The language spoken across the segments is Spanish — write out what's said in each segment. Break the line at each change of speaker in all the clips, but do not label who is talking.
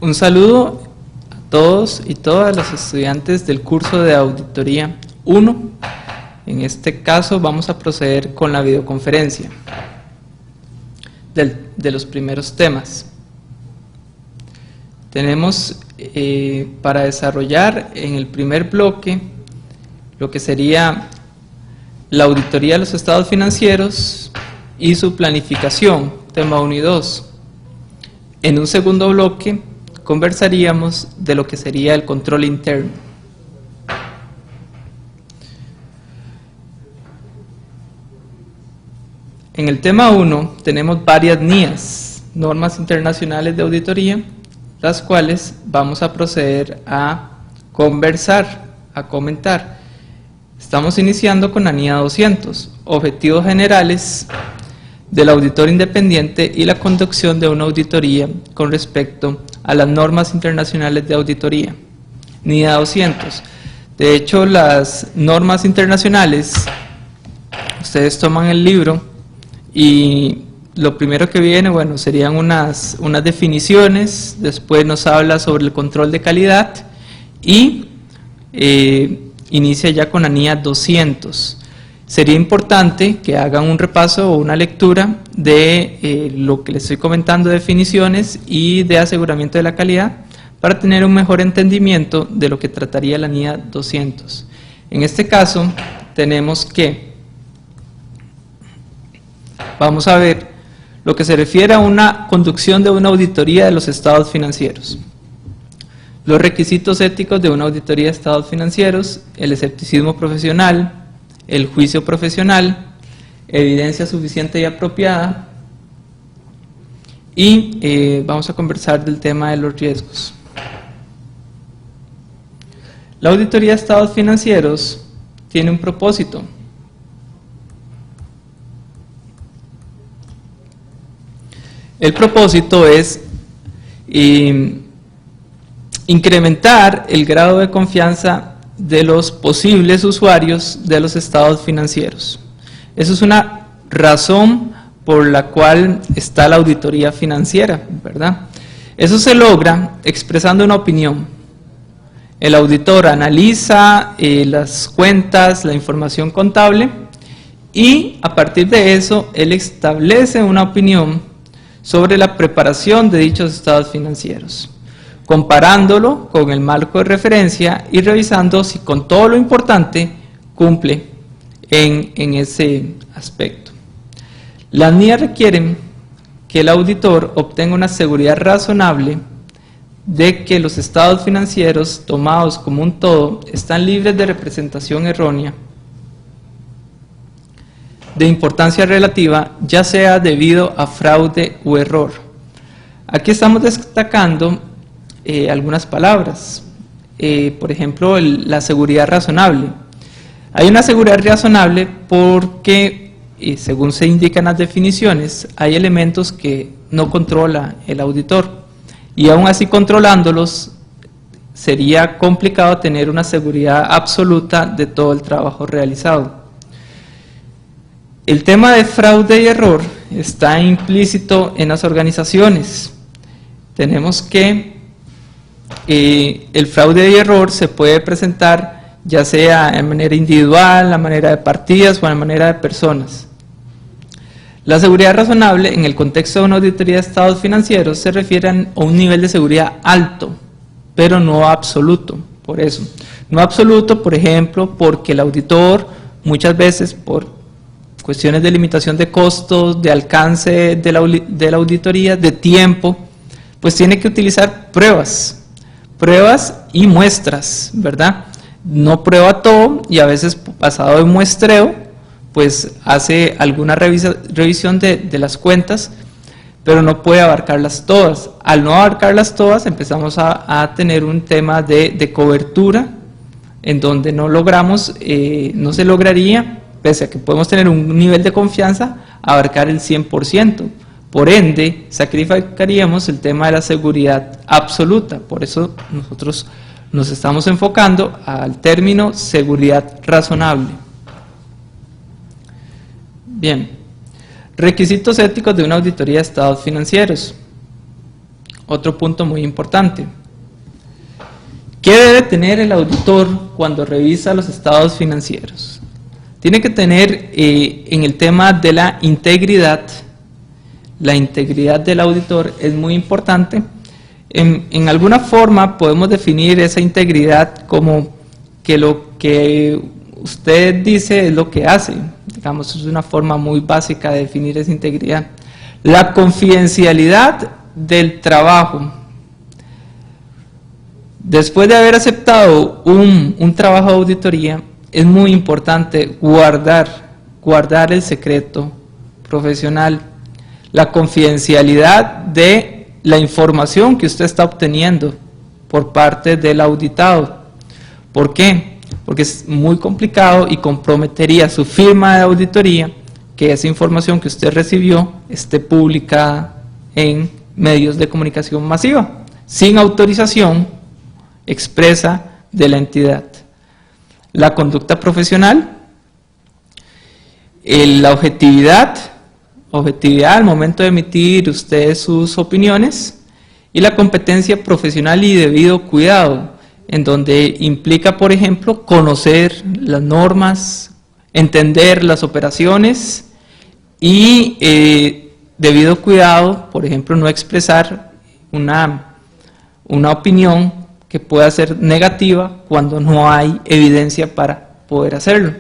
Un saludo a todos y todas los estudiantes del curso de Auditoría 1. En este caso vamos a proceder con la videoconferencia de los primeros temas. Tenemos para desarrollar en el primer bloque lo que sería la auditoría de los estados financieros y su planificación, tema 1 y 2. En un segundo bloque conversaríamos de lo que sería el control interno. En el tema 1 tenemos varias NIAs, normas internacionales de auditoría, las cuales vamos a proceder a conversar, a comentar. Estamos iniciando con la NIA 200, objetivos generales del auditor independiente y la conducción de una auditoría con respecto a las normas internacionales de auditoría. NIA 200. De hecho, las normas internacionales, ustedes toman el libro y lo primero que viene, bueno, serían unas definiciones, después nos habla sobre el control de calidad y inicia ya con la NIA 200. Sería importante que hagan un repaso o una lectura de lo que les estoy comentando, definiciones y de aseguramiento de la calidad, para tener un mejor entendimiento de lo que trataría la NIA 200. En este caso, tenemos que, vamos a ver lo que se refiere a una conducción de una auditoría de los estados financieros. Los requisitos éticos de una auditoría de estados financieros, el escepticismo profesional, el juicio profesional, evidencia suficiente y apropiada, y vamos a conversar del tema de los riesgos. La auditoría de estados financieros tiene un propósito. El propósito es incrementar el grado de confianza de los posibles usuarios de los estados financieros. Eso es una razón por la cual está la auditoría financiera, ¿verdad? Eso se logra expresando una opinión. El auditor analiza las cuentas, la información contable, y a partir de eso él establece una opinión sobre la preparación de dichos estados financieros, comparándolo con el marco de referencia y revisando si con todo lo importante cumple en ese aspecto. Las NIA requieren que el auditor obtenga una seguridad razonable de que los estados financieros tomados como un todo están libres de representación errónea de importancia relativa, ya sea debido a fraude o error. Aquí estamos destacando algunas palabras, por ejemplo, la seguridad razonable. Hay una seguridad razonable porque, según se indican las definiciones, hay elementos que no controla el auditor, y aún así controlándolos sería complicado tener una seguridad absoluta de todo el trabajo realizado. El tema de fraude y error está implícito en las organizaciones. Tenemos que el fraude y error se puede presentar ya sea de manera individual, a manera de partidas o a manera de personas. La seguridad razonable en el contexto de una auditoría de estados financieros se refiere a un nivel de seguridad alto, pero no absoluto. Por eso, no absoluto, por ejemplo, porque el auditor muchas veces por cuestiones de limitación de costos, de alcance de la auditoría, de tiempo, pues tiene que utilizar pruebas y muestras, ¿verdad? No prueba todo y a veces, pasado de muestreo, pues hace alguna revisión de las cuentas, pero no puede abarcarlas todas. Al no abarcarlas todas, empezamos a tener un tema de cobertura, en donde no logramos, no se lograría, pese a que podemos tener un nivel de confianza, abarcar el 100%. Por ende, sacrificaríamos el tema de la seguridad absoluta. Por eso nosotros nos estamos enfocando al término seguridad razonable. Bien, requisitos éticos de una auditoría de estados financieros. otro punto muy importante. ¿Qué debe tener el auditor cuando revisa los estados financieros? Tiene que tener en el tema de la integridad del auditor es muy importante. En alguna forma podemos definir esa integridad como que lo que usted dice es lo que hace. Digamos, es una forma muy básica de definir esa integridad. La confidencialidad del trabajo. Después de haber aceptado un trabajo de auditoría, es muy importante guardar el secreto profesional, la confidencialidad de la información que usted está obteniendo por parte del auditado. ¿Por qué? Porque es muy complicado y comprometería su firma de auditoría que esa información que usted recibió esté publicada en medios de comunicación masiva, sin autorización expresa de la entidad. La conducta profesional, la objetividad al momento de emitir usted sus opiniones, y la competencia profesional y debido cuidado, en donde implica, por ejemplo, conocer las normas, entender las operaciones y debido cuidado, por ejemplo, no expresar una opinión que pueda ser negativa cuando no hay evidencia para poder hacerlo.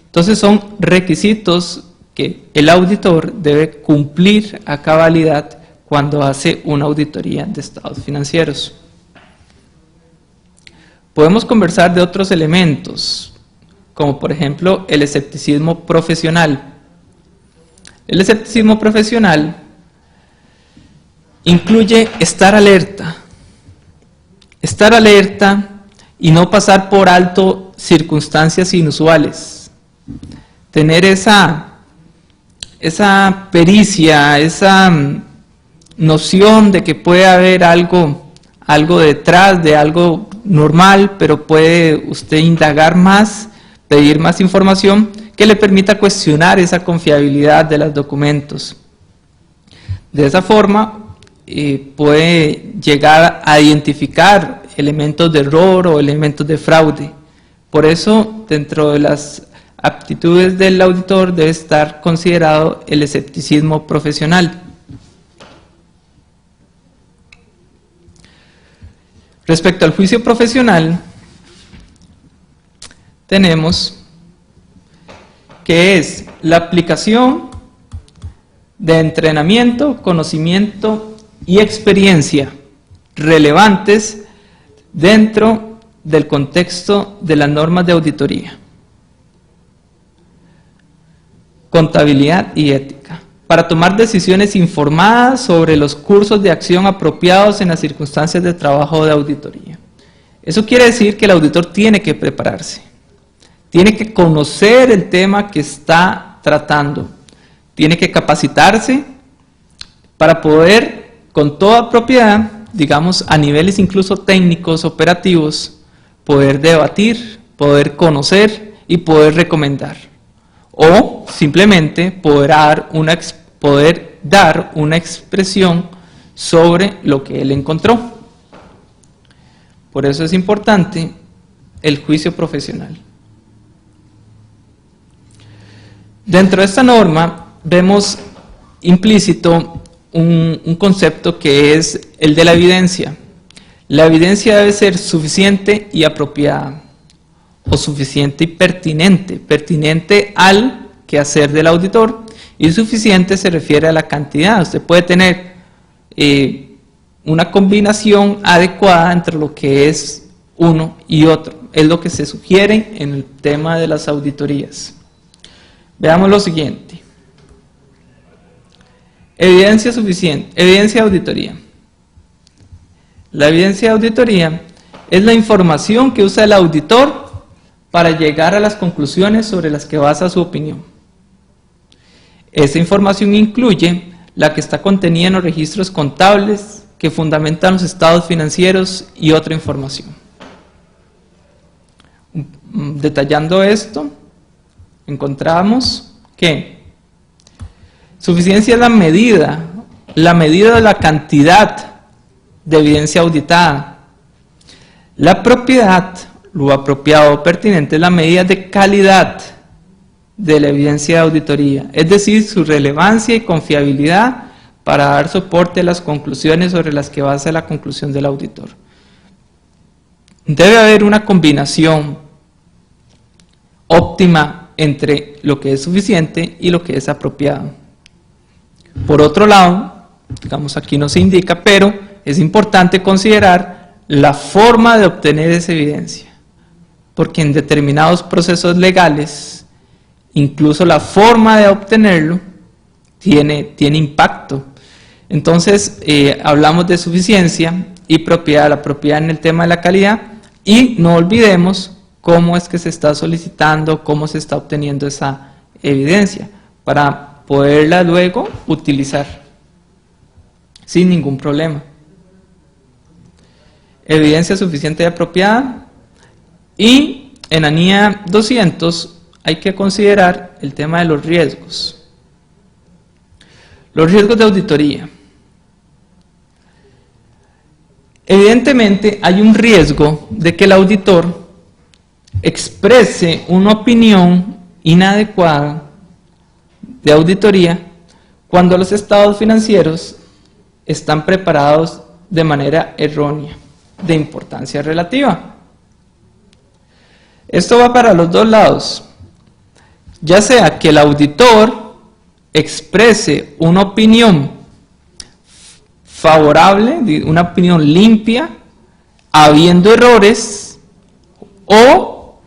Entonces son requisitos que el auditor debe cumplir a cabalidad cuando hace una auditoría de estados financieros. Podemos conversar de otros elementos, como por ejemplo el escepticismo profesional. El escepticismo profesional incluye estar alerta y no pasar por alto circunstancias inusuales. Tener esa pericia, esa noción de que puede haber algo detrás de algo normal, pero puede usted indagar más, pedir más información que le permita cuestionar esa confiabilidad de los documentos. De esa forma puede llegar a identificar elementos de error o elementos de fraude. Por eso, dentro de las aptitudes del auditor debe estar considerado el escepticismo profesional. Respecto al juicio profesional, tenemos que es la aplicación de entrenamiento, conocimiento y experiencia relevantes dentro del contexto de las normas de auditoría, contabilidad y ética, para tomar decisiones informadas sobre los cursos de acción apropiados en las circunstancias de trabajo de auditoría. Eso quiere decir que el auditor tiene que prepararse, tiene que conocer el tema que está tratando, tiene que capacitarse para poder, con toda propiedad, digamos a niveles incluso técnicos, operativos, poder debatir, poder conocer y poder recomendar. O simplemente poder dar una expresión sobre lo que él encontró. Por eso es importante el juicio profesional. Dentro de esta norma vemos implícito un concepto que es el de la evidencia. La evidencia debe ser suficiente y apropiada, o suficiente y pertinente al quehacer del auditor, y suficiente se refiere a la cantidad. Usted puede tener una combinación adecuada entre lo que es uno y otro. Es lo que se sugiere en el tema de las auditorías. Veamos lo siguiente. Evidencia suficiente, evidencia de auditoría. La evidencia de auditoría es la información que usa el auditor para llegar a las conclusiones sobre las que basa su opinión. Esa información incluye la que está contenida en los registros contables que fundamentan los estados financieros y otra información. Detallando esto, encontramos que suficiencia es la medida de la cantidad de evidencia auditada. La propiedad, lo apropiado o pertinente, es la medida de calidad de la evidencia de auditoría, es decir, su relevancia y confiabilidad para dar soporte a las conclusiones sobre las que basa la conclusión del auditor. Debe haber una combinación óptima entre lo que es suficiente y lo que es apropiado. Por otro lado, digamos aquí no se indica, pero es importante considerar la forma de obtener esa evidencia, porque en determinados procesos legales, incluso la forma de obtenerlo tiene impacto. Entonces, hablamos de suficiencia y propiedad, la propiedad en el tema de la calidad, y no olvidemos cómo es que se está solicitando, cómo se está obteniendo esa evidencia, para poderla luego utilizar sin ningún problema. Evidencia suficiente y apropiada. Y en la NIA 200 hay que considerar el tema de los riesgos. Los riesgos de auditoría. Evidentemente hay un riesgo de que el auditor exprese una opinión inadecuada de auditoría cuando los estados financieros están preparados de manera errónea, de importancia relativa. Esto va para los dos lados, ya sea que el auditor exprese una opinión favorable, una opinión limpia, habiendo errores, o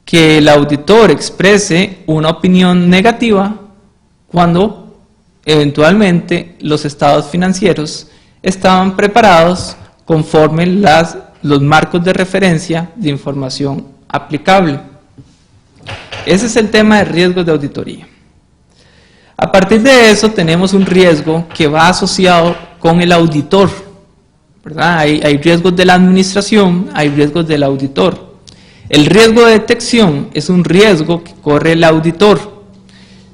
que el auditor exprese una opinión negativa cuando eventualmente los estados financieros estaban preparados conforme los marcos de referencia de información aplicable. Ese es el tema de riesgos de auditoría. A partir de eso tenemos un riesgo que va asociado con el auditor, ¿verdad? Hay riesgos de la administración, hay riesgos del auditor. El riesgo de detección es un riesgo que corre el auditor.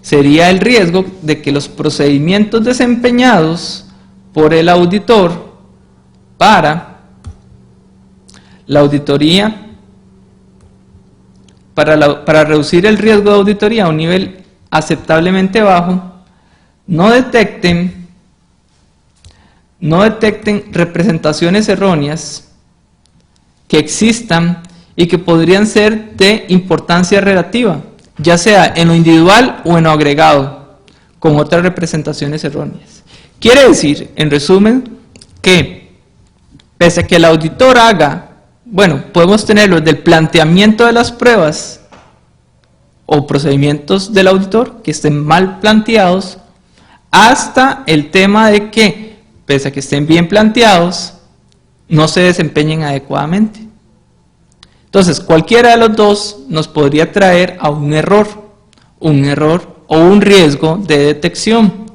Sería el riesgo de que los procedimientos desempeñados por el auditor para la auditoría, para reducir el riesgo de auditoría a un nivel aceptablemente bajo, no detecten representaciones erróneas que existan y que podrían ser de importancia relativa, ya sea en lo individual o en lo agregado, con otras representaciones erróneas. Quiere decir, en resumen, que pese a que el auditor haga, podemos tenerlo desde el planteamiento de las pruebas o procedimientos del auditor que estén mal planteados, hasta el tema de que, pese a que estén bien planteados, no se desempeñen adecuadamente. Entonces, cualquiera de los dos nos podría traer a un error o un riesgo de detección,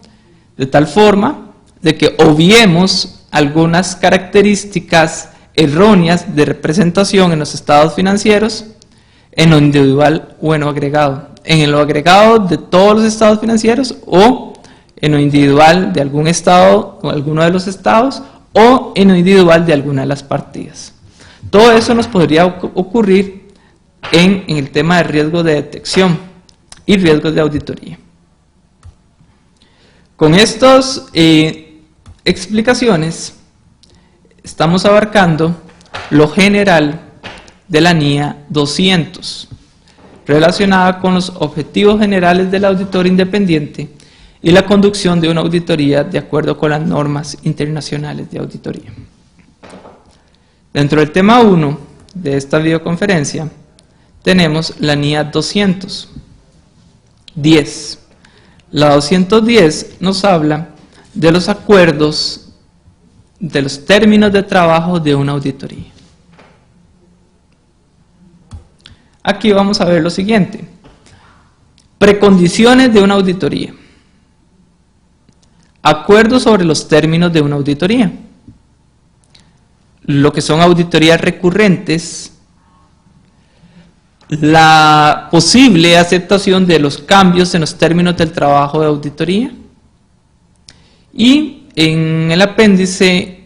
de tal forma de que obviemos algunas características erróneas de representación en los estados financieros, en lo individual o en lo agregado. En lo agregado de todos los estados financieros, o en lo individual de algún estado o alguno de los estados, o en lo individual de alguna de las partidas. Todo eso nos podría ocurrir en el tema de riesgo de detección y riesgos de auditoría. Con estas explicaciones estamos abarcando lo general de la NIA 200, relacionada con los objetivos generales del auditor independiente y la conducción de una auditoría de acuerdo con las normas internacionales de auditoría. Dentro del tema 1 de esta videoconferencia tenemos la NIA 210. La 210 nos habla de los acuerdos, de los términos de trabajo de una auditoría. Aquí vamos a ver lo siguiente: precondiciones de una auditoría, acuerdos sobre los términos de una auditoría, lo que son auditorías recurrentes, la posible aceptación de los cambios en los términos del trabajo de auditoría, y en el apéndice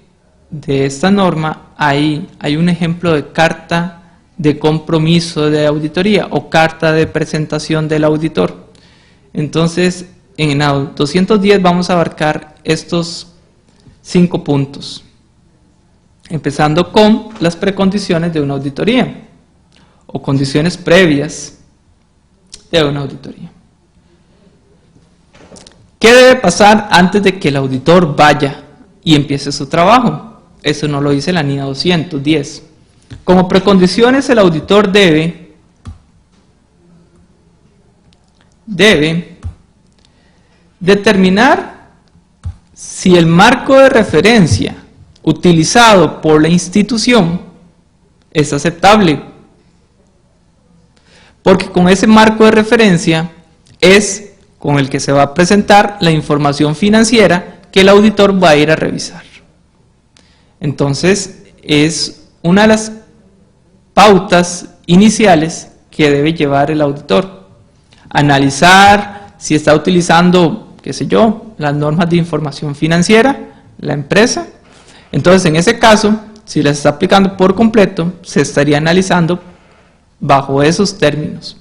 de esta norma hay un ejemplo de carta de compromiso de auditoría o carta de presentación del auditor. Entonces, en el 210 vamos a abarcar estos 5 puntos, empezando con las precondiciones de una auditoría o condiciones previas de una auditoría. ¿Qué debe pasar antes de que el auditor vaya y empiece su trabajo? Eso no lo dice la NIA 210. Como precondiciones, el auditor debe determinar si el marco de referencia utilizado por la institución es aceptable, porque con ese marco de referencia es con el que se va a presentar la información financiera que el auditor va a ir a revisar. Entonces, es una de las pautas iniciales que debe llevar el auditor. Analizar si está utilizando, qué sé yo, las normas de información financiera, la empresa. Entonces, en ese caso, si las está aplicando por completo, se estaría analizando bajo esos términos.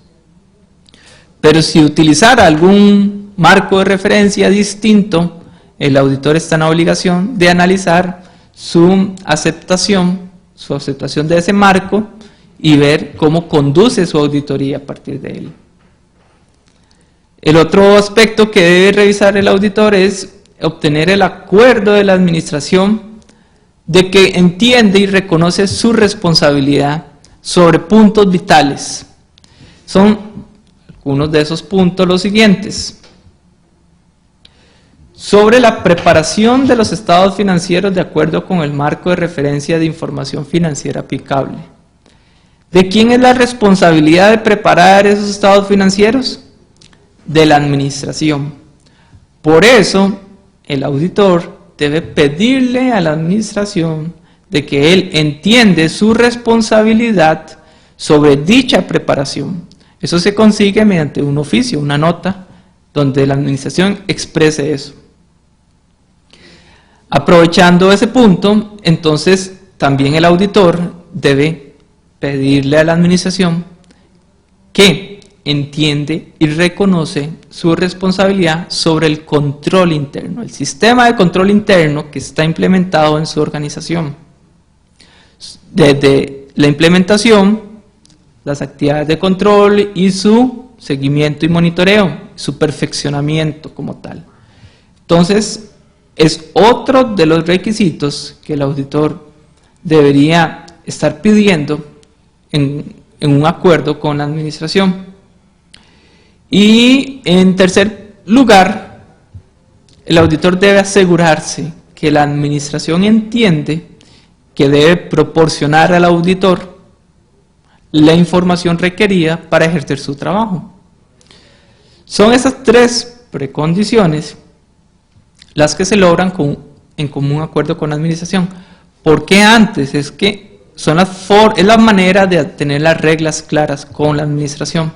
Pero si utilizara algún marco de referencia distinto, el auditor está en la obligación de analizar su aceptación de ese marco y ver cómo conduce su auditoría a partir de él. El otro aspecto que debe revisar el auditor es obtener el acuerdo de la administración de que entiende y reconoce su responsabilidad sobre puntos vitales. Son algunos de esos puntos los siguientes: sobre la preparación de los estados financieros de acuerdo con el marco de referencia de información financiera aplicable. ¿De quién es la responsabilidad de preparar esos estados financieros? De la administración. Por eso, el auditor debe pedirle a la administración de que él entiende su responsabilidad sobre dicha preparación. Eso se consigue mediante un oficio, una nota, donde la administración exprese eso. Aprovechando ese punto, entonces también el auditor debe pedirle a la administración que entiende y reconoce su responsabilidad sobre el control interno, el sistema de control interno que está implementado en su organización. Desde la implementación, las actividades de control y su seguimiento y monitoreo, su perfeccionamiento como tal. Entonces, es otro de los requisitos que el auditor debería estar pidiendo en un acuerdo con la administración. Y en tercer lugar, el auditor debe asegurarse que la administración entiende que debe proporcionar al auditor la información requerida para ejercer su trabajo. Son esas 3 precondiciones las que se logran en común acuerdo con la administración. ¿Por qué antes? Es que es la manera de tener las reglas claras con la administración.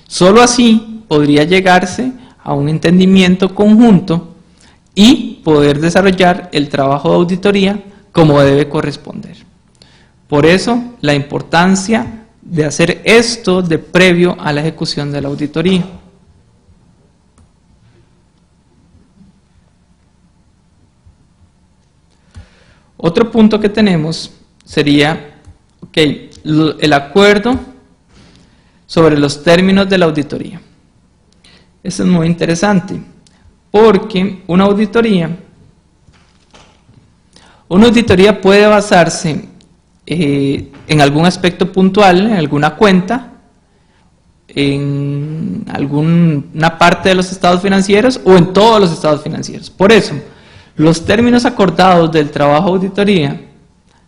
Solo así podría llegarse a un entendimiento conjunto y poder desarrollar el trabajo de auditoría como debe corresponder. Por eso, la importancia de hacer esto de previo a la ejecución de la auditoría. Otro punto que tenemos sería el acuerdo sobre los términos de la auditoría. Eso es muy interesante, porque una auditoría puede basarse en algún aspecto puntual, en alguna cuenta, en alguna parte de los estados financieros o en todos los estados financieros. Por eso, los términos acordados del trabajo de auditoría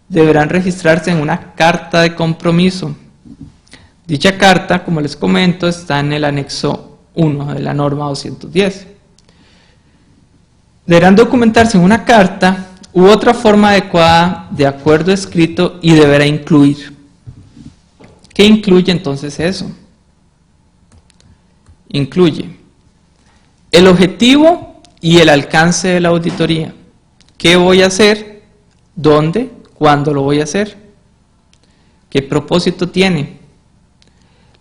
deberán registrarse en una carta de compromiso. Dicha carta, como les comento, está en el anexo 1 de la norma 210. Deberán documentarse en una carta u otra forma adecuada de acuerdo escrito y deberá incluir. ¿Qué incluye entonces eso? Incluye el objetivo y el alcance de la auditoría. ¿Qué voy a hacer ¿Dónde? ¿Cuándo lo voy a hacer? ¿Qué propósito tiene?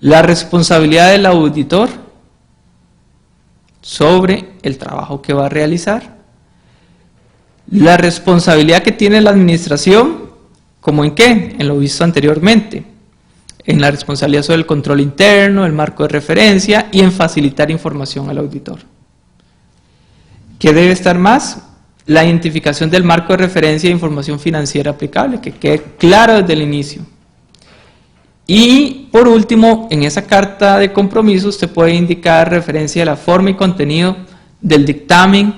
La responsabilidad del auditor sobre el trabajo que va a realizar. La responsabilidad que tiene la administración, ¿cómo en qué? En lo visto anteriormente. En la responsabilidad sobre el control interno, el marco de referencia y en facilitar información al auditor. ¿Qué debe estar más? La identificación del marco de referencia e información financiera aplicable, que quede claro desde el inicio. Y por último, en esa carta de compromiso usted puede indicar referencia a la forma y contenido del dictamen,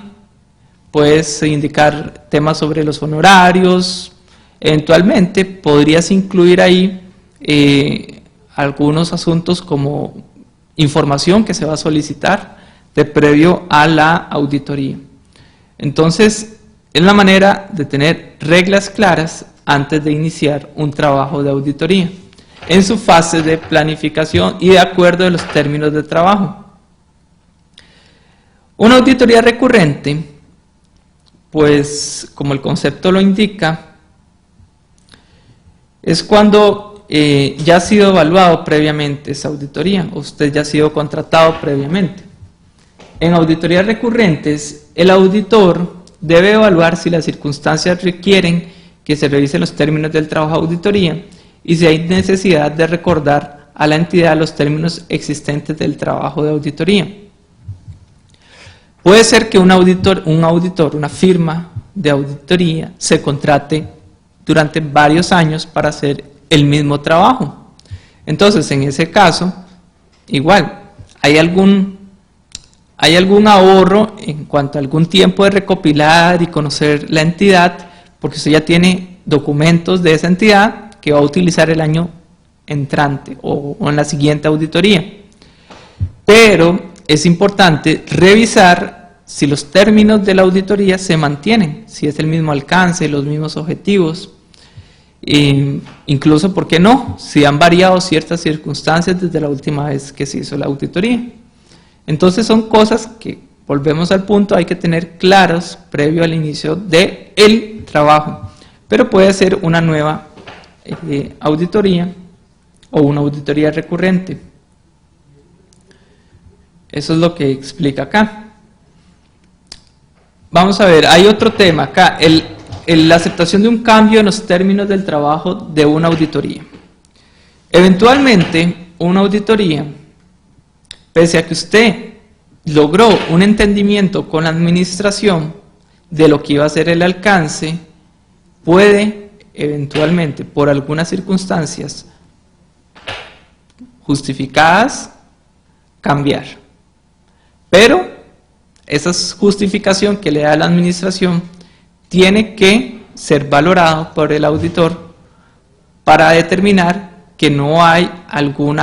puedes indicar temas sobre los honorarios, eventualmente podrías incluir ahí algunos asuntos como información que se va a solicitar de previo a la auditoría. Entonces, es la manera de tener reglas claras antes de iniciar un trabajo de auditoría, en su fase de planificación y de acuerdo de los términos de trabajo. Una auditoría recurrente, pues como el concepto lo indica, es cuando ya ha sido evaluado previamente esa auditoría, usted ya ha sido contratado previamente. En auditorías recurrentes, el auditor debe evaluar si las circunstancias requieren que se revisen los términos del trabajo de auditoría y si hay necesidad de recordar a la entidad los términos existentes del trabajo de auditoría. Puede ser que un auditor, una firma de auditoría, se contrate durante varios años para hacer el mismo trabajo. Entonces, en ese caso, igual, hay algún ahorro en cuanto a algún tiempo de recopilar y conocer la entidad, porque usted ya tiene documentos de esa entidad que va a utilizar el año entrante o en la siguiente auditoría. Pero es importante revisar si los términos de la auditoría se mantienen, si es el mismo alcance, los mismos objetivos, incluso, ¿por qué no?, si han variado ciertas circunstancias desde la última vez que se hizo la auditoría. Entonces son cosas que, volvemos al punto, hay que tener claras previo al inicio del trabajo, pero puede ser una nueva auditoría o una auditoría recurrente. Eso es lo que explica acá. Vamos a ver, hay otro tema acá, la aceptación de un cambio en los términos del trabajo de una auditoría. Eventualmente, una auditoría, pese a que usted logró un entendimiento con la administración de lo que iba a ser el alcance, puede eventualmente, por algunas circunstancias justificadas, cambiar. Pero esa justificación que le da la administración tiene que ser valorado por el auditor para determinar que no hay algún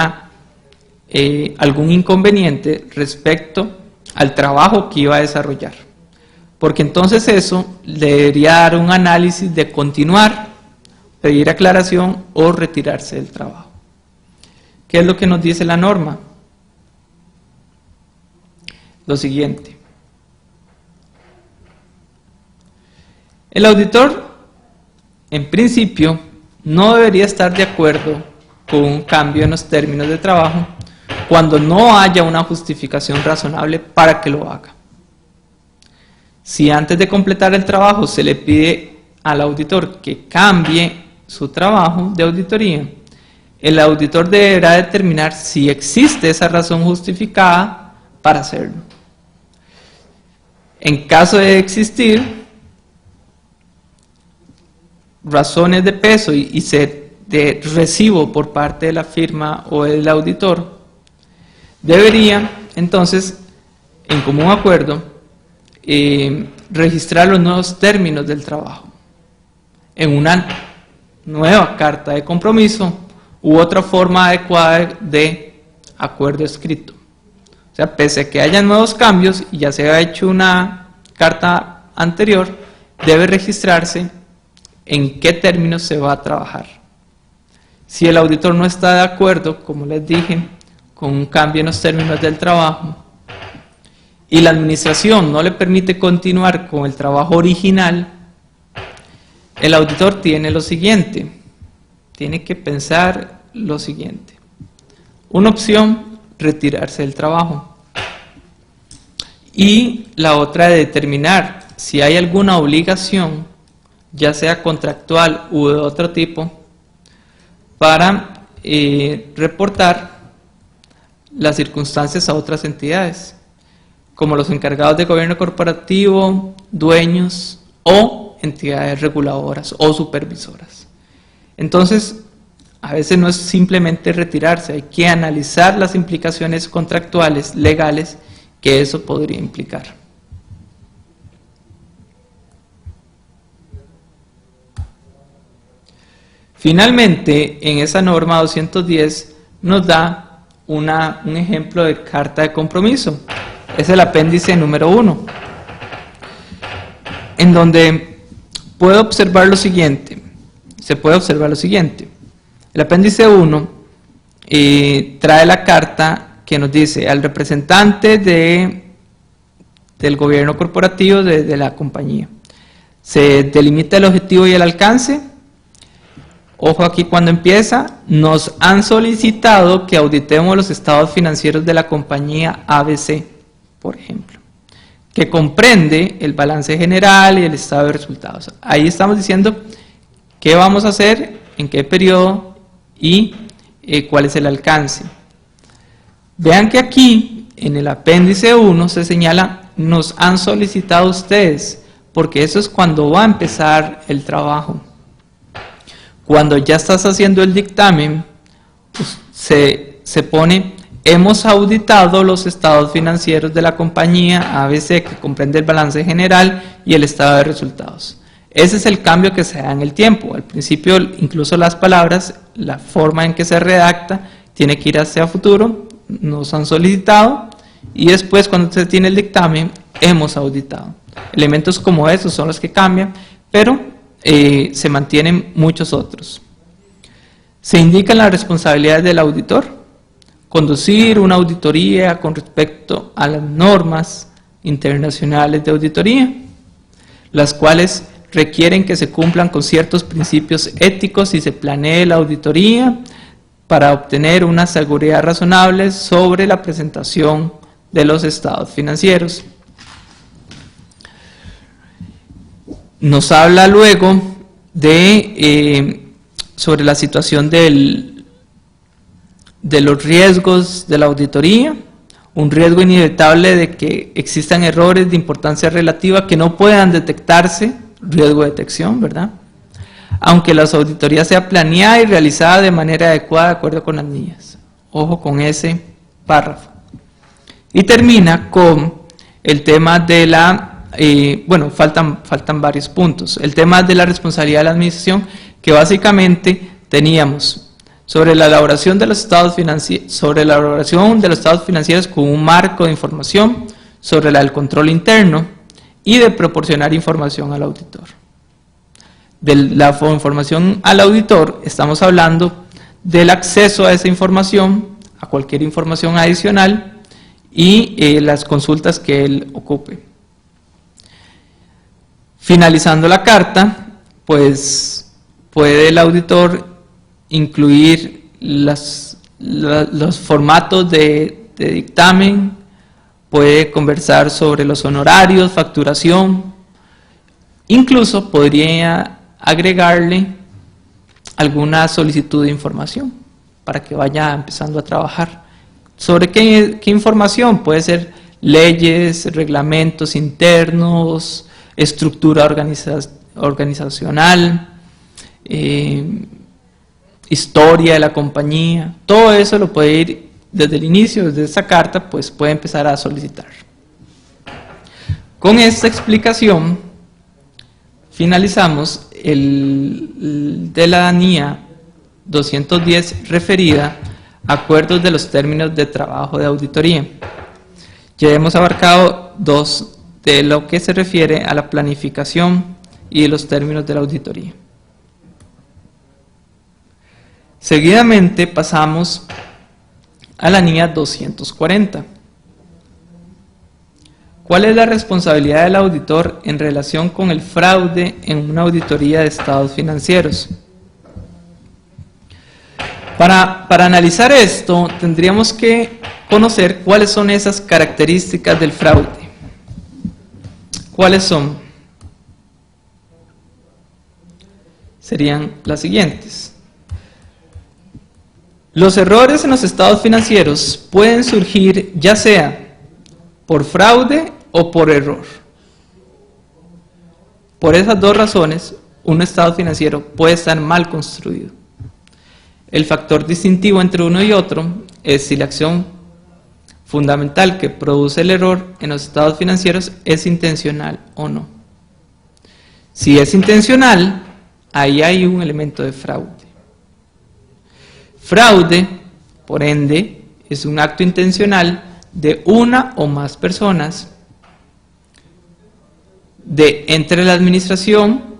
inconveniente respecto al trabajo que iba a desarrollar. Porque entonces eso le debería dar un análisis de continuar, pedir aclaración o retirarse del trabajo. ¿Qué es lo que nos dice la norma? Lo siguiente. El auditor, en principio, no debería estar de acuerdo con un cambio en los términos de trabajo cuando no haya una justificación razonable para que lo haga. Si antes de completar el trabajo se le pide al auditor que cambie su trabajo de auditoría, el auditor deberá determinar si existe esa razón justificada para hacerlo. En caso de existir razones de peso y ser de recibo por parte de la firma o del auditor, debería entonces, en común acuerdo, registrar los nuevos términos del trabajo en una nueva carta de compromiso u otra forma adecuada de acuerdo escrito. O sea, pese a que haya nuevos cambios y ya se ha hecho una carta anterior, debe registrarse en qué términos se va a trabajar. Si el auditor no está de acuerdo, como les dije, con un cambio en los términos del trabajo y la administración no le permite continuar con el trabajo original, el auditor tiene lo siguiente, tiene que pensar lo siguiente. Una opción, retirarse del trabajo. Y la otra de determinar si hay alguna obligación, ya sea contractual u de otro tipo, para reportar las circunstancias a otras entidades, como los encargados de gobierno corporativo, dueños o entidades reguladoras o supervisoras. Entonces, a veces no es simplemente retirarse, hay que analizar las implicaciones contractuales, legales, que eso podría implicar. Finalmente, en esa norma 210 nos da un ejemplo de carta de compromiso. Es el apéndice número 1, en donde se puede observar lo siguiente. El apéndice 1 trae la carta que nos dice al representante del gobierno corporativo de la compañía. Se delimita el objetivo y el alcance. Ojo aquí cuando empieza, nos han solicitado que auditemos los estados financieros de la compañía ABC, por ejemplo, que comprende el balance general y el estado de resultados. Ahí estamos diciendo qué vamos a hacer, en qué periodo y cuál es el alcance. Vean que aquí, en el apéndice 1, se señala, nos han solicitado ustedes, porque eso es cuando va a empezar el trabajo. Cuando ya estás haciendo el dictamen, pues, se pone, hemos auditado los estados financieros de la compañía ABC, que comprende el balance general y el estado de resultados. Ese es el cambio que se da en el tiempo. Al principio, incluso las palabras, la forma en que se redacta, tiene que ir hacia futuro, nos han solicitado, y después cuando se tiene el dictamen, hemos auditado. Elementos como esos son los que cambian, pero se mantienen muchos otros. Se indican las responsabilidades del auditor, conducir una auditoría con respecto a las normas internacionales de auditoría, las cuales requieren que se cumplan con ciertos principios éticos y se planee la auditoría para obtener una seguridad razonable sobre la presentación de los estados financieros. Nos habla luego sobre la situación de los riesgos de la auditoría, un riesgo inevitable de que existan errores de importancia relativa que no puedan detectarse, riesgo de detección, ¿verdad? Aunque la auditoría sea planeada y realizada de manera adecuada de acuerdo con las NIAs. Ojo con ese párrafo. Y termina con el tema de la faltan varios puntos. El tema de la responsabilidad de la administración, que básicamente teníamos sobre la elaboración de los estados financieros con un marco de información, sobre el control interno y de proporcionar información al auditor. De la información al auditor estamos hablando del acceso a esa información, a cualquier información adicional y las consultas que él ocupe. Finalizando la carta, pues puede el auditor incluir los formatos de dictamen, puede conversar sobre los honorarios, facturación, incluso podría agregarle alguna solicitud de información para que vaya empezando a trabajar. ¿Sobre qué información? Puede ser leyes, reglamentos internos, estructura organizacional, historia de la compañía, todo eso lo puede ir desde el inicio, desde esa carta, pues puede empezar a solicitar. Con esta explicación finalizamos de la NIA 210 referida a acuerdos de los términos de trabajo de auditoría. Ya hemos abarcado dos de lo que se refiere a la planificación y de los términos de la auditoría. Seguidamente pasamos a la NIA 240. ¿Cuál es la responsabilidad del auditor en relación con el fraude en una auditoría de estados financieros? Para analizar esto, tendríamos que conocer cuáles son esas características del fraude. ¿Cuáles son? Serían las siguientes. Los errores en los estados financieros pueden surgir ya sea por fraude o por error. Por esas dos razones, un estado financiero puede estar mal construido. El factor distintivo entre uno y otro es si la acción fundamental que produce el error en los estados financieros es intencional o no. Si es intencional, ahí hay un elemento de fraude. Fraude, por ende, es un acto intencional de una o más personas entre la administración,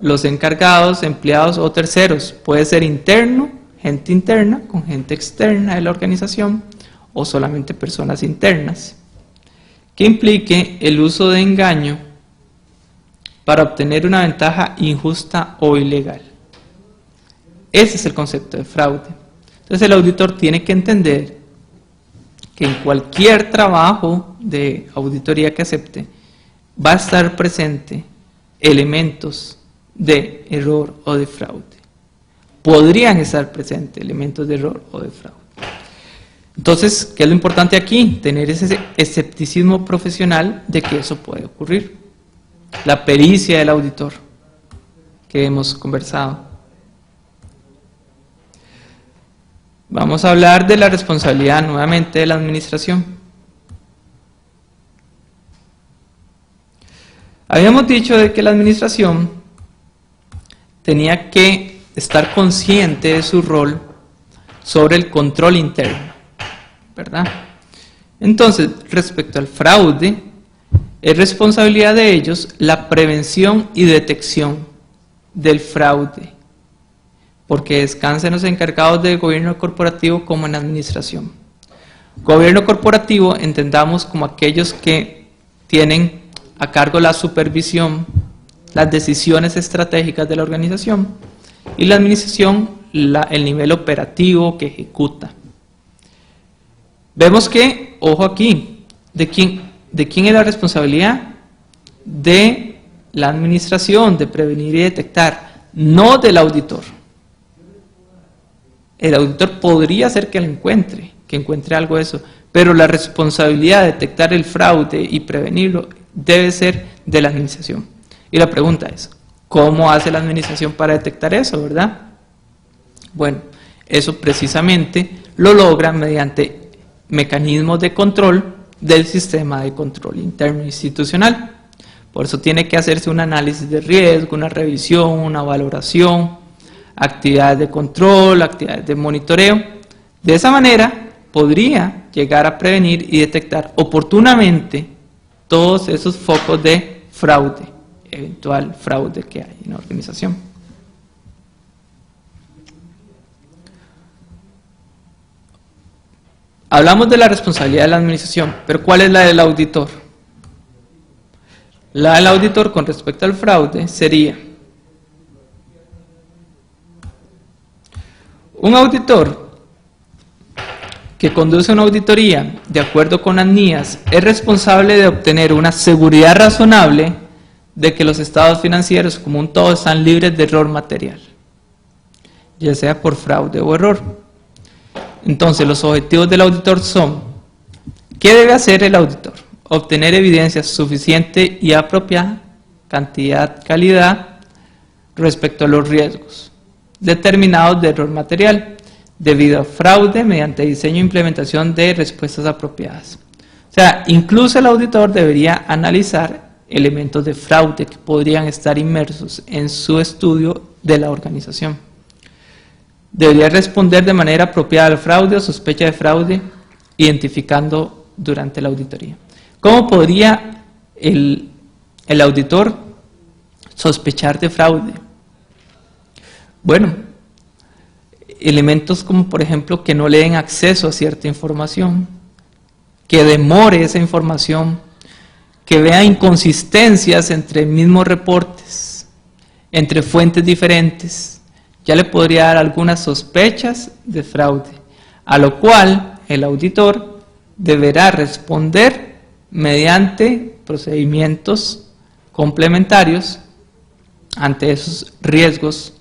los encargados, empleados o terceros. Puede ser interno, gente interna, con gente externa de la organización, o solamente personas internas, que implique el uso de engaño para obtener una ventaja injusta o ilegal. Ese es el concepto de fraude. Entonces el auditor tiene que entender que en cualquier trabajo de auditoría que acepte, va a estar presente elementos de error o de fraude. Podrían estar presentes elementos de error o de fraude. Entonces, ¿qué es lo importante aquí? Tener ese escepticismo profesional de que eso puede ocurrir. La pericia del auditor que hemos conversado. Vamos a hablar de la responsabilidad nuevamente de la administración. Habíamos dicho de que la administración tenía que estar consciente de su rol sobre el control interno, ¿verdad? Entonces, respecto al fraude, es responsabilidad de ellos la prevención y detección del fraude, porque descansan los encargados del gobierno corporativo como en administración. Gobierno corporativo entendamos como aquellos que tienen a cargo la supervisión, las decisiones estratégicas de la organización, y la administración, el nivel operativo que ejecuta. Vemos que, ojo aquí, ¿de quién es la responsabilidad? De la administración, de prevenir y detectar, no del auditor. El auditor podría ser que encuentre algo de eso, pero la responsabilidad de detectar el fraude y prevenirlo debe ser de la administración. Y la pregunta es, ¿cómo hace la administración para detectar eso, verdad? Bueno, eso precisamente lo logra mediante mecanismos de control del sistema de control interno institucional. Por eso tiene que hacerse un análisis de riesgo, una revisión, una valoración, actividades de control, actividades de monitoreo. De esa manera podría llegar a prevenir y detectar oportunamente todos esos focos de fraude, eventual fraude que hay en la organización. Hablamos de la responsabilidad de la administración, pero ¿cuál es la del auditor? La del auditor con respecto al fraude sería: un auditor que conduce una auditoría de acuerdo con las NIAS es responsable de obtener una seguridad razonable de que los estados financieros como un todo están libres de error material, ya sea por fraude o error. Entonces, los objetivos del auditor son: ¿qué debe hacer el auditor? Obtener evidencia suficiente y apropiada, cantidad, calidad, respecto a los riesgos determinados de error material, debido a fraude mediante diseño e implementación de respuestas apropiadas. O sea, incluso el auditor debería analizar elementos de fraude que podrían estar inmersos en su estudio de la organización. Debería responder de manera apropiada al fraude o sospecha de fraude, identificando durante la auditoría. ¿Cómo podría el auditor sospechar de fraude? Bueno, elementos como por ejemplo que no le den acceso a cierta información, que demore esa información, que vea inconsistencias entre mismos reportes, entre fuentes diferentes, ya le podría dar algunas sospechas de fraude, a lo cual el auditor deberá responder mediante procedimientos complementarios ante esos riesgos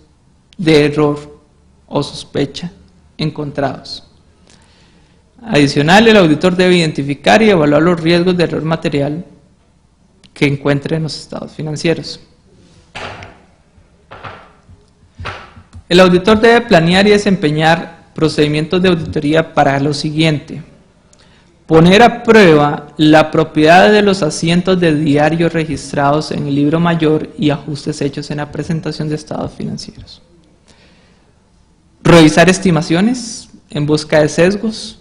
de error o sospecha encontrados. Adicional, el auditor debe identificar y evaluar los riesgos de error material que encuentre en los estados financieros. El auditor debe planear y desempeñar procedimientos de auditoría para lo siguiente: poner a prueba la propiedad de los asientos de diario registrados en el libro mayor y ajustes hechos en la presentación de estados financieros. Revisar estimaciones en busca de sesgos.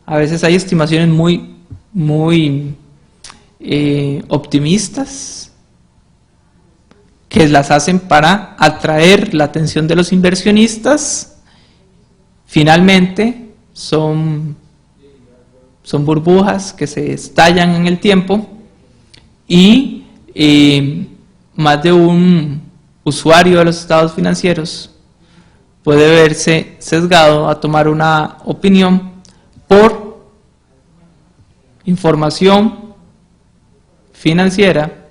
A veces hay estimaciones muy optimistas que las hacen para atraer la atención de los inversionistas. Finalmente son burbujas que se estallan en el tiempo y más de un usuario de los estados financieros puede verse sesgado a tomar una opinión por información financiera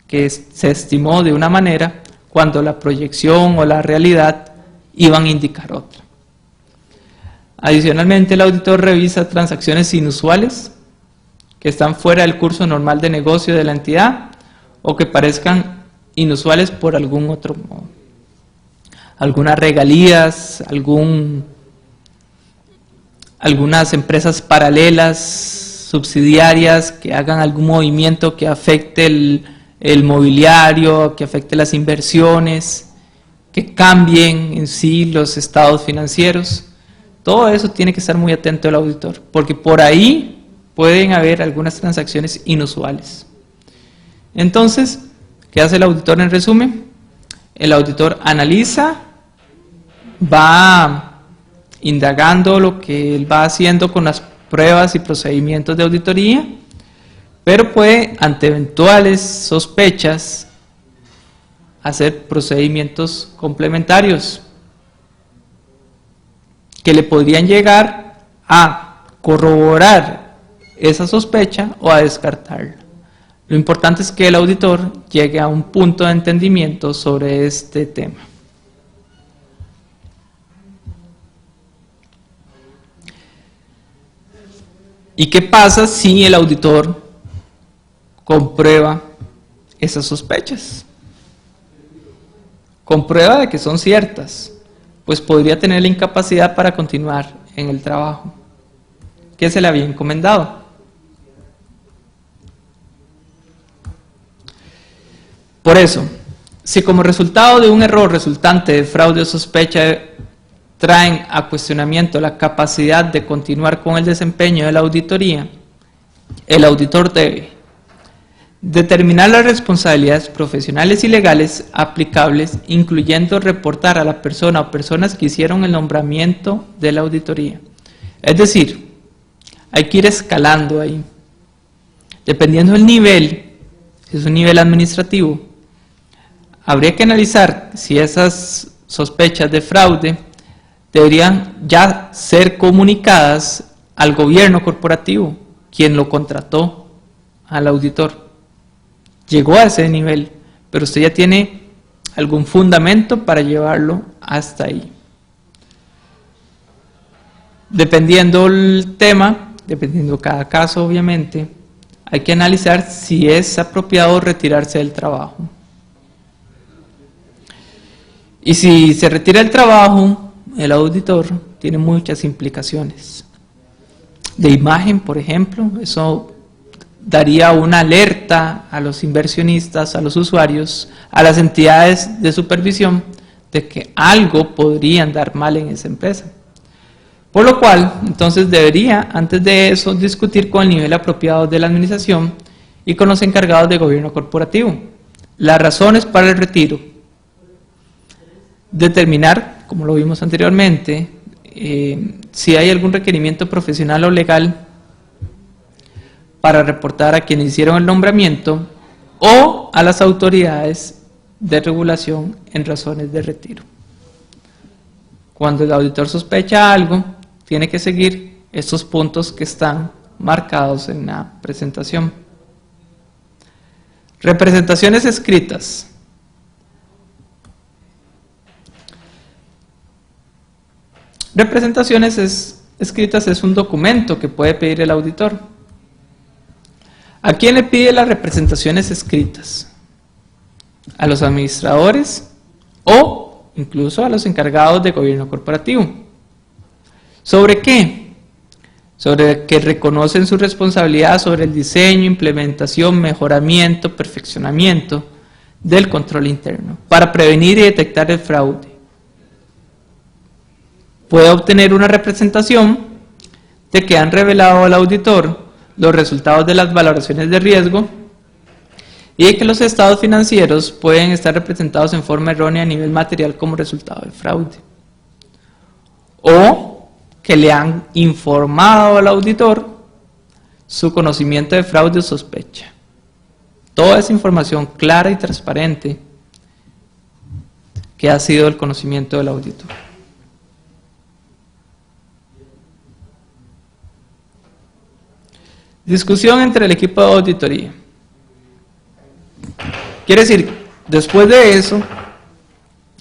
que se estimó de una manera cuando la proyección o la realidad iban a indicar otra. Adicionalmente, el auditor revisa transacciones inusuales que están fuera del curso normal de negocio de la entidad o que parezcan inusuales por algún otro modo. Algunas regalías, algunas empresas paralelas, subsidiarias, que hagan algún movimiento que afecte el mobiliario, que afecte las inversiones, que cambien en sí los estados financieros. Todo eso tiene que estar muy atento el auditor, porque por ahí pueden haber algunas transacciones inusuales. Entonces, ¿qué hace el auditor en resumen? El auditor analiza, va indagando lo que él va haciendo con las pruebas y procedimientos de auditoría, pero puede, ante eventuales sospechas, hacer procedimientos complementarios que le podrían llegar a corroborar esa sospecha o a descartarla. Lo importante es que el auditor llegue a un punto de entendimiento sobre este tema. ¿Y qué pasa si el auditor comprueba esas sospechas? Comprueba de que son ciertas, pues podría tener la incapacidad para continuar en el trabajo que se le había encomendado. Por eso, si como resultado de un error resultante de fraude o sospecha traen a cuestionamiento la capacidad de continuar con el desempeño de la auditoría, el auditor debe determinar las responsabilidades profesionales y legales aplicables, incluyendo reportar a la persona o personas que hicieron el nombramiento de la auditoría. Es decir, hay que ir escalando ahí. Dependiendo del nivel, si es un nivel administrativo, habría que analizar si esas sospechas de fraude deberían ya ser comunicadas al gobierno corporativo, quien lo contrató al auditor. Llegó a ese nivel, pero usted ya tiene algún fundamento para llevarlo hasta ahí. Dependiendo el tema, dependiendo cada caso obviamente, hay que analizar si es apropiado retirarse del trabajo. Y si se retira del trabajo, el auditor tiene muchas implicaciones. De imagen, por ejemplo, eso daría una alerta a los inversionistas, a los usuarios, a las entidades de supervisión de que algo podría andar mal en esa empresa. Por lo cual, entonces debería, antes de eso, discutir con el nivel apropiado de la administración y con los encargados de gobierno corporativo las razones para el retiro. Determinar, como lo vimos anteriormente, si hay algún requerimiento profesional o legal para reportar a quienes hicieron el nombramiento o a las autoridades de regulación en razones de retiro. Cuando el auditor sospecha algo, tiene que seguir estos puntos que están marcados en la presentación. Representaciones escritas. Representaciones escritas es un documento que puede pedir el auditor. ¿A quién le pide las representaciones escritas? ¿A los administradores o incluso a los encargados de gobierno corporativo? ¿Sobre qué? Sobre que reconocen su responsabilidad sobre el diseño, implementación, mejoramiento, perfeccionamiento del control interno para prevenir y detectar el fraude. Puede obtener una representación de que han revelado al auditor los resultados de las valoraciones de riesgo y de que los estados financieros pueden estar representados en forma errónea a nivel material como resultado del fraude. O que le han informado al auditor su conocimiento de fraude o sospecha. Toda esa información clara y transparente que ha sido el conocimiento del auditor. Discusión entre el equipo de auditoría. Quiere decir, después de eso,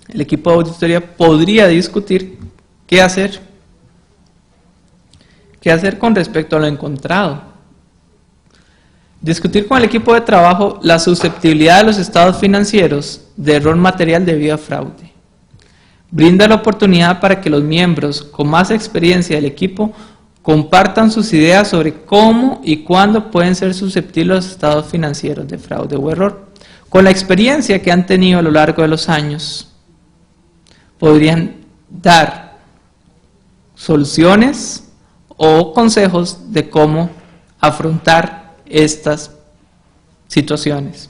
el equipo de auditoría podría discutir qué hacer. ¿Qué hacer con respecto a lo encontrado? Discutir con el equipo de trabajo la susceptibilidad de los estados financieros de error material debido a fraude. Brinda la oportunidad para que los miembros con más experiencia del equipo compartan sus ideas sobre cómo y cuándo pueden ser susceptibles los estados financieros de fraude o error. Con la experiencia que han tenido a lo largo de los años, podrían dar soluciones o consejos de cómo afrontar estas situaciones.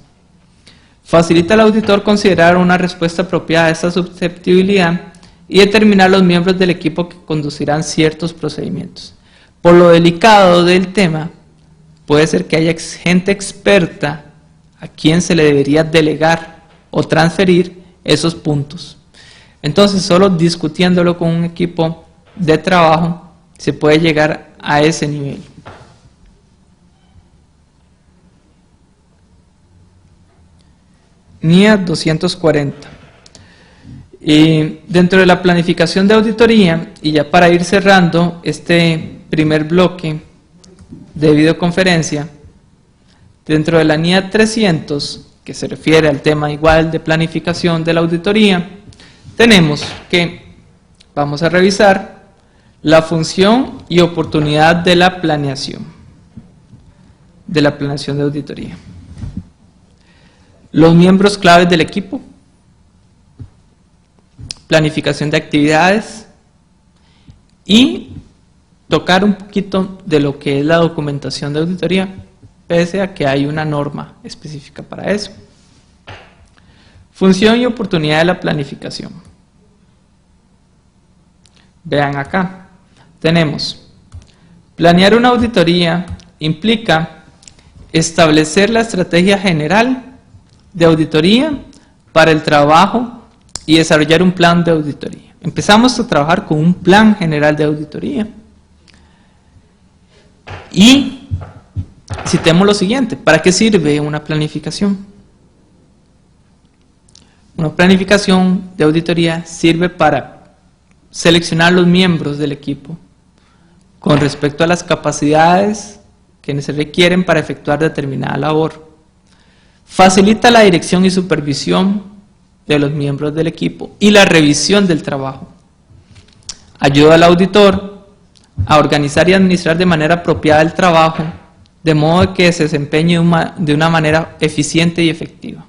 Facilita al auditor considerar una respuesta apropiada a esta susceptibilidad y determinar los miembros del equipo que conducirán ciertos procedimientos. Por lo delicado del tema, puede ser que haya gente experta a quien se le debería delegar o transferir esos puntos. Entonces, solo discutiéndolo con un equipo de trabajo se puede llegar a ese nivel. NIA 240. Y dentro de la planificación de auditoría, y ya para ir cerrando este primer bloque de videoconferencia, dentro de la NIA 300, que se refiere al tema igual de planificación de la auditoría, tenemos que vamos a revisar la función y oportunidad de la planeación de auditoría. Los miembros claves del equipo, planificación de actividades y tocar un poquito de lo que es la documentación de auditoría, pese a que hay una norma específica para eso. Función y oportunidad de la planificación. Vean acá, tenemos, planear una auditoría implica establecer la estrategia general de auditoría para el trabajo y desarrollar un plan de auditoría. Empezamos a trabajar con un plan general de auditoría. Y citemos lo siguiente, ¿para qué sirve una planificación? Una planificación de auditoría sirve para seleccionar los miembros del equipo con respecto a las capacidades que se requieren para efectuar determinada labor. Facilita la dirección y supervisión de los miembros del equipo y la revisión del trabajo. Ayuda al auditor a organizar y administrar de manera apropiada el trabajo, de modo que se desempeñe de una manera eficiente y efectiva.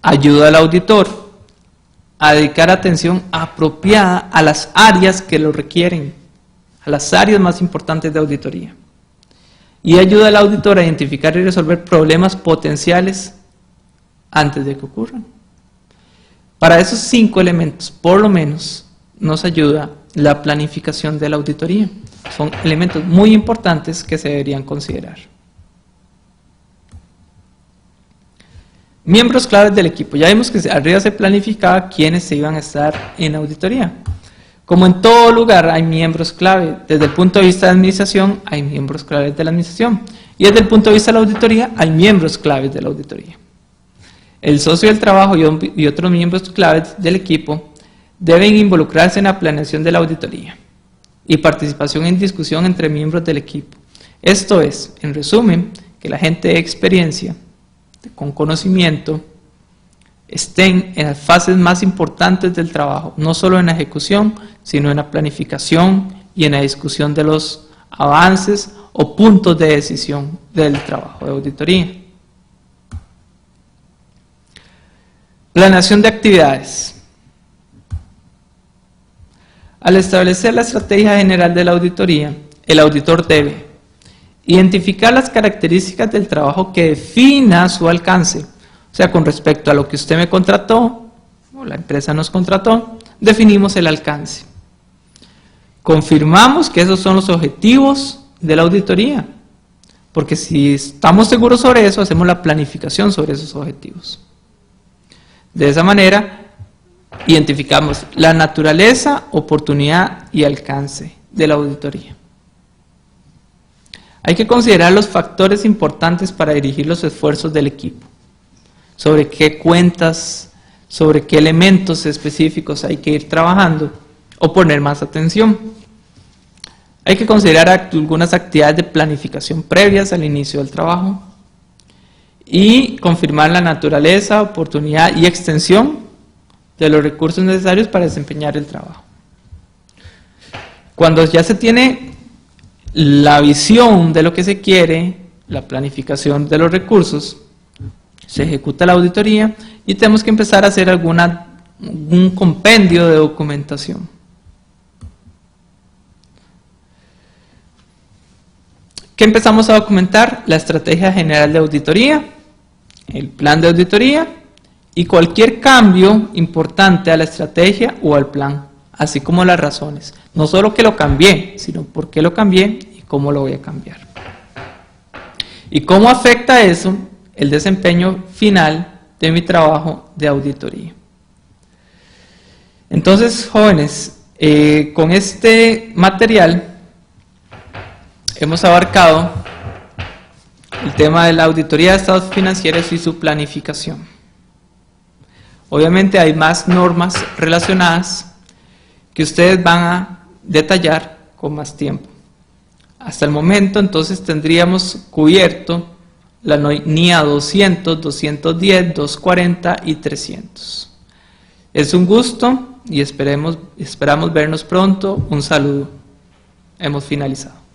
Ayuda al auditor a dedicar atención apropiada a las áreas que lo requieren, a las áreas más importantes de auditoría. Y ayuda al auditor a identificar y resolver problemas potenciales antes de que ocurran. Para esos 5 elementos, por lo menos, nos ayuda la planificación de la auditoría. Son elementos muy importantes que se deberían considerar. Miembros claves del equipo. Ya vimos que arriba se planificaba quiénes se iban a estar en auditoría. Como en todo lugar hay miembros clave. Desde el punto de vista de administración hay miembros claves de la administración. Y desde el punto de vista de la auditoría hay miembros claves de la auditoría. El socio del trabajo y otros miembros claves del equipo deben involucrarse en la planeación de la auditoría y participación en discusión entre miembros del equipo. Esto es, en resumen, que la gente de experiencia, con conocimiento, estén en las fases más importantes del trabajo, no solo en la ejecución, sino en la planificación y en la discusión de los avances o puntos de decisión del trabajo de auditoría. Planeación de actividades. Al establecer la estrategia general de la auditoría, el auditor debe identificar las características del trabajo que defina su alcance, o sea, con respecto a lo que usted me contrató, o la empresa nos contrató, definimos el alcance. Confirmamos que esos son los objetivos de la auditoría, porque si estamos seguros sobre eso, hacemos la planificación sobre esos objetivos. De esa manera, identificamos la naturaleza, oportunidad y alcance de la auditoría. Hay que considerar los factores importantes para dirigir los esfuerzos del equipo. Sobre qué cuentas, sobre qué elementos específicos hay que ir trabajando o poner más atención. Hay que considerar algunas actividades de planificación previas al inicio del trabajo y confirmar la naturaleza, oportunidad y extensión de los recursos necesarios para desempeñar el trabajo. Cuando ya se tiene la visión de lo que se quiere, la planificación de los recursos, se ejecuta la auditoría y tenemos que empezar a hacer un compendio de documentación. ¿Qué empezamos a documentar? La estrategia general de auditoría, el plan de auditoría y cualquier cambio importante a la estrategia o al plan, así como las razones. No solo que lo cambié, sino por qué lo cambié y cómo lo voy a cambiar. ¿Y cómo afecta eso el desempeño final de mi trabajo de auditoría? Entonces, jóvenes, con este material hemos abarcado el tema de la auditoría de estados financieros y su planificación. Obviamente hay más normas relacionadas que ustedes van a detallar con más tiempo. Hasta el momento entonces tendríamos cubierto la NIA 200, 210, 240 y 300. Es un gusto y esperamos vernos pronto. Un saludo. Hemos finalizado.